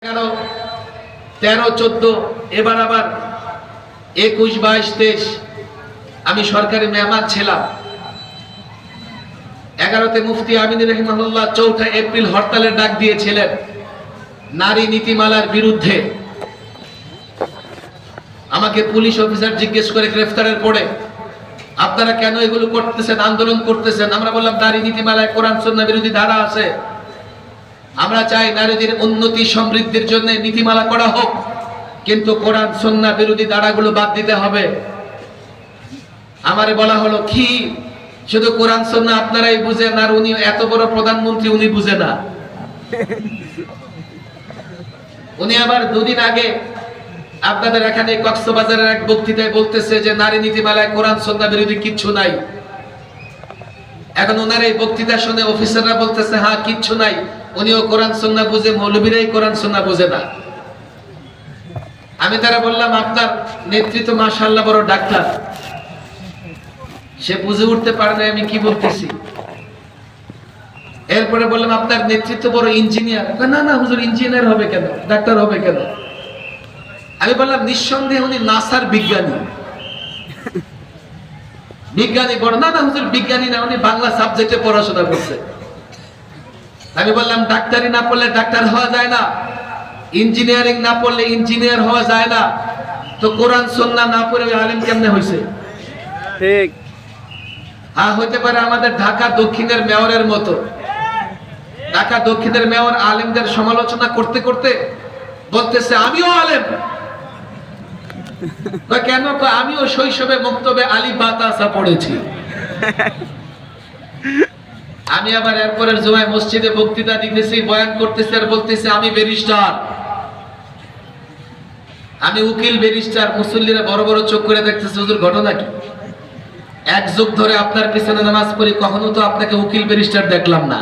13, 14 এবার আবার 21, 22, 23 আমি সরকারি মেহমান ছিলাম। 11তে মুফতি আমিন রাহিমাহুল্লাহ 4 এপ্রিল হরতালের ডাক দিয়েছিলেন নারী নীতিমালার বিরুদ্ধে। আমাকে পুলিশ অফিসার জিজ্ঞেস করে গ্রেফতারের পরে, আপনারা কেন এগুলো করতেছেন, আন্দোলন করতেছেন? আমরা বললাম নারী নীতিমালায় কোরআন সুন্নাহ বিরোধী ধারা আছে। আমরা চাই নারীদের উন্নতি সমৃদ্ধির জন্য নীতিমালা করা হোক, কিন্তু কোরআন সুন্নাহ বিরোধী ধারাগুলো বাদ দিতে হবে। আমারে বলা হলো কি শুধু কোরআন সুন্নাহ আপনারাই বুঝেন আর উনি এত বড় প্রধানমন্ত্রী উনি বুঝে না। উনি আবার দুদিন আগে আপনাদের এখানে কক্সবাজারের এক বক্তৃতায় বলতেছে যে নারী নীতিমালায় কোরআন সুন্নাহ বিরোধী কিচ্ছু নাই। এখন ওনার এই বক্তৃতা শুনে অফিসাররা বলতেছে হ্যাঁ কিচ্ছু নাই, উনিও কোরআন সুন্নাহ বুঝে, মৌলবীরাই কোরআন সুন্নাহ বুঝে না। আমি তারা বললাম আপনার নেতৃত্ব মাশাআল্লাহ বড় ডাক্তার, সে বুঝে উঠতে পারে না আমি কি বলতেছি। এরপরে বললাম আপনার নেতৃত্ব বড় ইঞ্জিনিয়ার। না না হুজুর ইঞ্জিনিয়ার হবে কেন, ডাক্তার হবে কেন? আমি বললাম নিঃসন্দেহে উনি নাসার বিজ্ঞানী। বিজ্ঞানী বড়? না না হুজুর বিজ্ঞানী না, উনি বাংলা সাবজেক্টে পড়াশোনা করছে। আমি বললাম ডাক্তারি না পড়লে ডাক্তার হওয়া যায় না, ইঞ্জিনিয়ারিং না পড়লে ইঞ্জিনিয়ার হওয়া যায় না, তো কোরআন সুন্নাহ না পড়ে আলেম কেমনে হইছে? ঠিক। হ্যাঁ হইতে পারে আমাদের ঢাকা দক্ষিণের মেয়রের মতো। ঢাকা দক্ষিণের মেয়র আলেমদের সমালোচনা করতে করতে বলতেছে আমিও আলেম। কেন? আমিও শৈশবে মক্তবে আলী বাতাসা পড়েছি। আমি আবার এরপরের জুমায় মসজিদে বক্তৃতা দিতেছি, বয়ান করতেছি আর বলতেছি আমি ব্যারিস্টার, আমি উকিল ব্যারিস্টার। মুসল্লিরা বড় বড় চোখ করে দেখতেছে হুজুর ঘটনা কি? 1 যুগ ধরে আপনার পিছনে নামাজ পড়ি, কখনো তো আপনাকে উকিল ব্যারিস্টার দেখলাম না।